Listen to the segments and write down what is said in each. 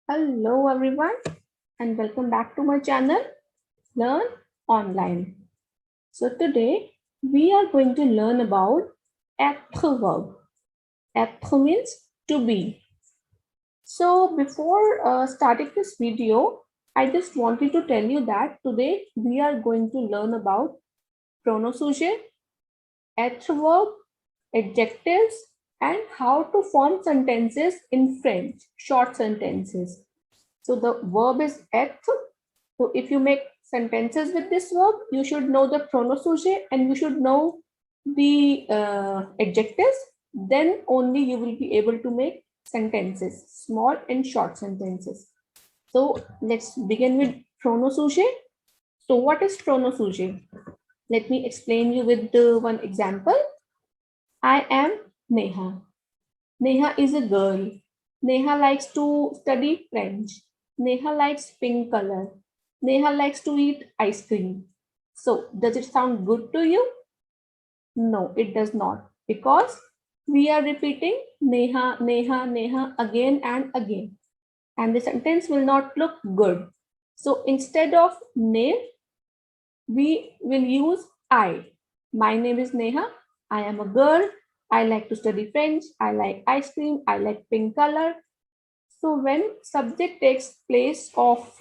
Hello everyone and welcome back to my channel Learn Online. So today we are going to learn about être verb. Être means to be. So before starting this video, I just wanted to tell you that today we are going to learn about pronoms sujets, être verb, adjectives, and how to form sentences in French, short sentences. So the verb is être. So if you make sentences with this verb, you should know the pronoms sujet and you should know the adjectives. Then only you will be able to make sentences, small and short sentences. So let's begin with pronoms sujet. So what is pronoms sujet? Let me explain you with one example. I am Neha. Neha is a girl. Neha likes to study French. Neha likes pink color. Neha likes to eat ice cream. So, does it sound good to you? No, it does not. Because we are repeating Neha, Neha, Neha again and again. And the sentence will not look good. So, instead of name, we will use I. My name is Neha. I am a girl. I like to study French. I like ice cream. I like pink color. So when subject takes place of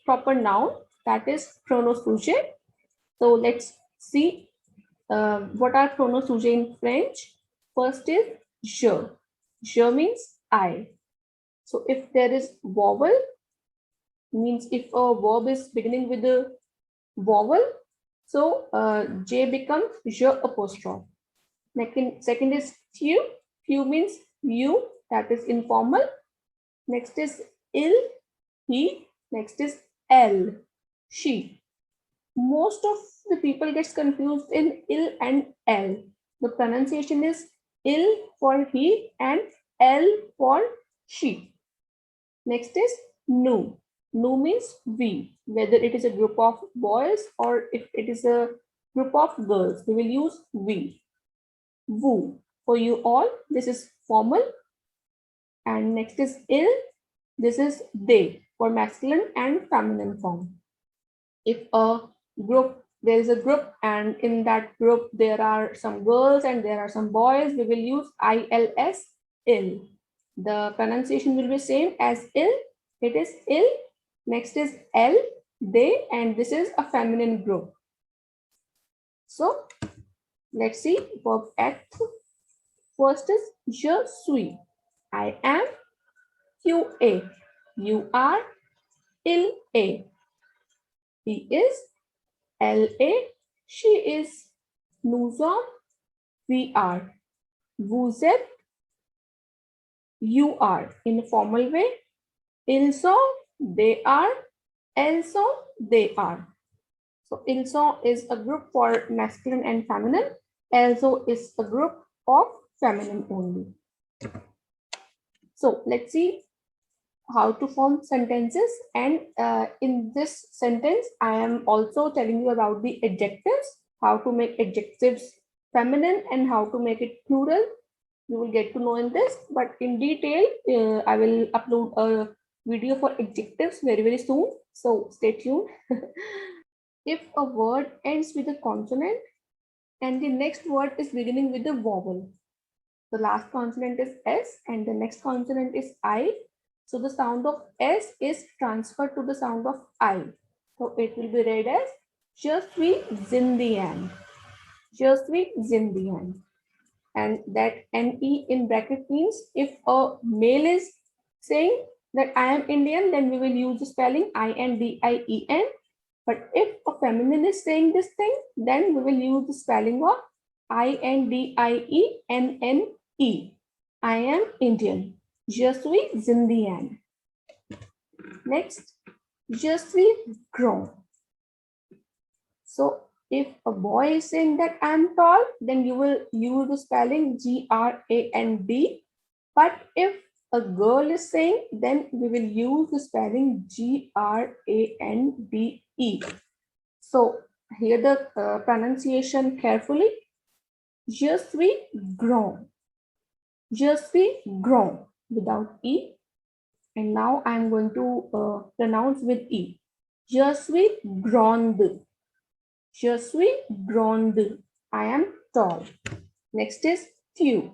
proper noun, that is pronoms sujets. So let's see what are pronoms sujets in French. First is je. Je means I. So if there is vowel, means if a verb is beginning with a vowel, so J becomes je apostrophe. Second is few. Few means you, that is informal. Next is il, he. Next is elle, she. Most of the people gets confused in il and elle. The pronunciation is il for he and elle for she. Next is nous. Nous means we. Whether it is a group of boys or if it is a group of girls, we will use we. Vous. For you all, this is formal. And next is il. This is they for masculine and feminine form. If there is a group and in that group there are some girls and there are some boys, we will use ILS, ill. The pronunciation will be same as ill. It is ill. Next is L, they, and this is a feminine group. So let's see verb être. First is je suis. I am. You est. You are. Il est. He is. Elle est. She is. Nous sommes. We are. Vous êtes. You are. In a formal way. Ils sont. They are. Elles sont. They are. So, ils sont is a group for masculine and feminine. Elles sont is a group of feminine only. So, let's see how to form sentences, and in this sentence I am also telling you about the adjectives, how to make adjectives feminine and how to make it plural. You will get to know in this, but in detail I will upload a video for adjectives very soon, so stay tuned. If a word ends with a consonant and the next word is beginning with a vowel, the last consonant is S and the next consonant is I. So the sound of S is transferred to the sound of I. So it will be read as Je suis Zindian. Je suis Zindian. And that NE in bracket means if a male is saying that I am Indian, then we will use the spelling INDIEN. But if a feminine is saying this thing, then we will use the spelling of INDIENNE. I am Indian. Je suis Zindian. Next, je suis grand. So if a boy is saying that I am tall, then you will use the spelling GRAND. But if a girl is saying, then we will use the spelling GRANDE. So hear the pronunciation carefully. Je suis grand. Je suis grand without E. And now I'm going to pronounce with E. Je suis grande. Je suis grande. I am tall. Next is tu.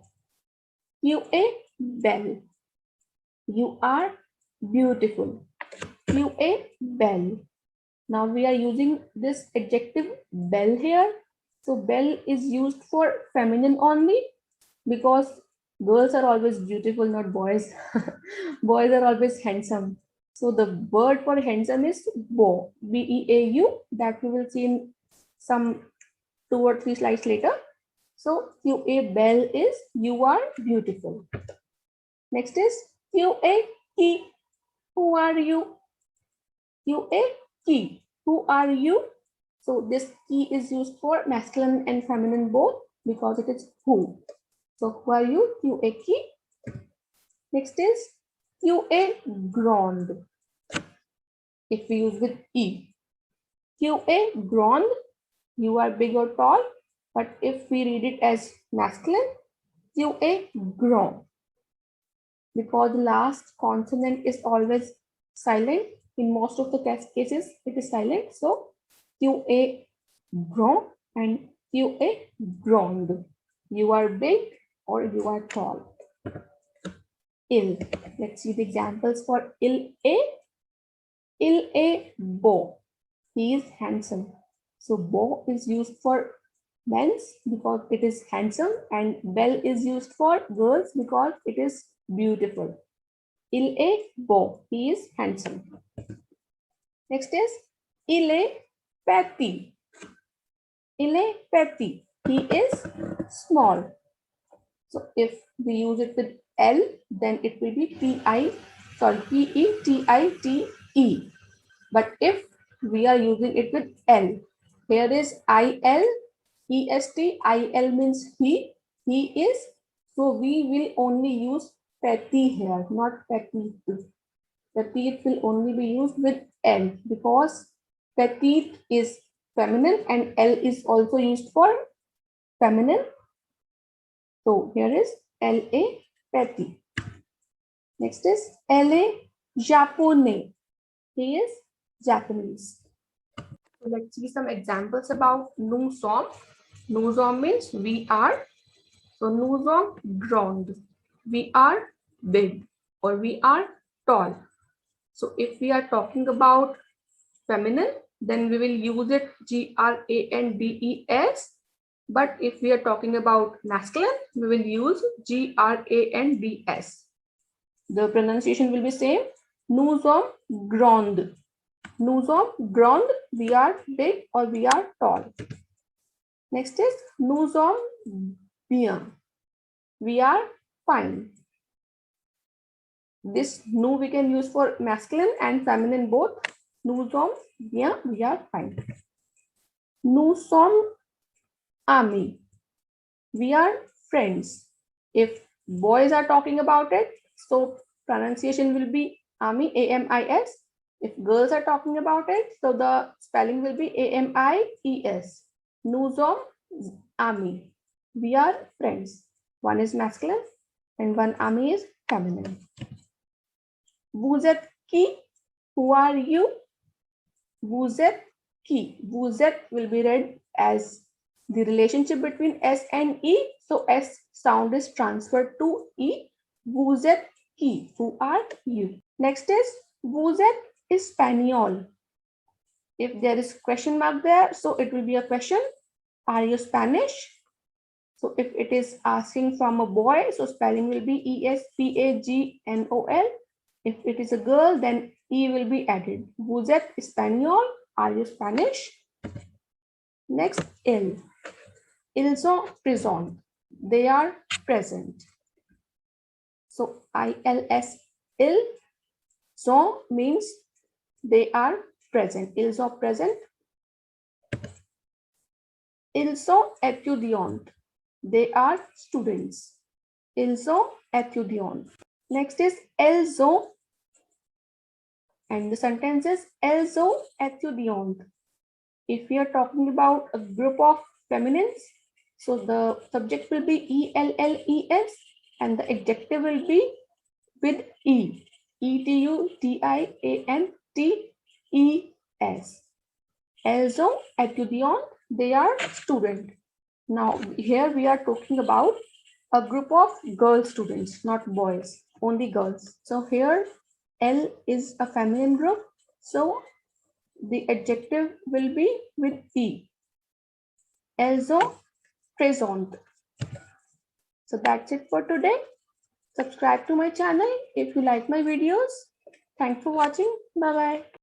Tu es belle. You are beautiful. Tu es belle. Now we are using this adjective belle here. So belle is used for feminine only because girls are always beautiful, not boys. Boys are always handsome. So the word for handsome is beau, B-E-A-U, that we will see in some 2 or 3 slides later. So tu es belle is you are beautiful. Next is tu es qui. Who are you? Tu es qui. Who are you? So this qui is used for masculine and feminine both because it is who. So who are you? Tu es qui. Next is tu es grande. If we use with E. Tu es grande. You are big or tall. But if we read it as masculine, tu es grand. Because the last consonant is always silent. In most of the cases, it is silent. So, tu es grand and tu es grande. You are big or you are tall. Il. Let's see the examples for il est. Il est beau. He is handsome. So, beau is used for men's because it is handsome, and belle is used for girls because it is beautiful. Il est beau. He is handsome. Next is il est petit. Il est petit. He is small. So if we use it with L, then it will be P-E-T-I-T-E. But if we are using it with L, here is I-L, E-S-T, I-L means he is. So we will only use petit here, not petite. Petite will only be used with L because petite is feminine and L is also used for feminine. So here is elle est petit. Next is elle est japonais. He is Japanese. So let's see some examples about nous sommes. Nous sommes means we are. So nous sommes grands. We are big or we are tall. So if we are talking about feminine, then we will use it G-R-A-N-D-E-S. But if we are talking about masculine, we will use G-R-A-N-D-S. The pronunciation will be same. Nous sommes grands. Nous sommes grands. We are big or we are tall. Next is nous sommes bien. We are fine. This nous we can use for masculine and feminine both. Nous sommes bien. We are fine. Nous sommes amis. We are friends. If boys are talking about it, so pronunciation will be ami, A-M-I-S. If girls are talking about it, so the spelling will be A-M-I-E-S. Nous sommes amis. We are friends. One is masculine and one ami is feminine. Vous êtes qui? Who are you? Vous êtes qui? Vous êtes will be read as the relationship between S and E. So S sound is transferred to E. Vous êtes qui? Who are you? Next is vous êtes espagnol. If there is question mark there, so it will be a question. Are you Spanish? So if it is asking from a boy, so spelling will be E-S-P-A-G-N-O-L. If it is a girl, then E will be added. Vous êtes espagnol? Are you Spanish? Next, elles. Elles sont présentes. They are present. So I-L-S, elles sont means they are present. Elles sont present. Elles sont étudiantes. They are students. Elles sont étudiantes. Next is elles sont, and the sentence is elles sont étudiantes. If we are talking about a group of feminines, so the subject will be E-L-L-E-S and the adjective will be with E. E-T-U-D-I-A-N-T-E-S. Elles sont étudiants, they are student. Now here we are talking about a group of girl students, not boys, only girls. So here Elle is a feminine group, so the adjective will be with E. Elles sont présentes. So that's it for today. Subscribe to my channel if you like my videos. Thanks for watching. Bye bye.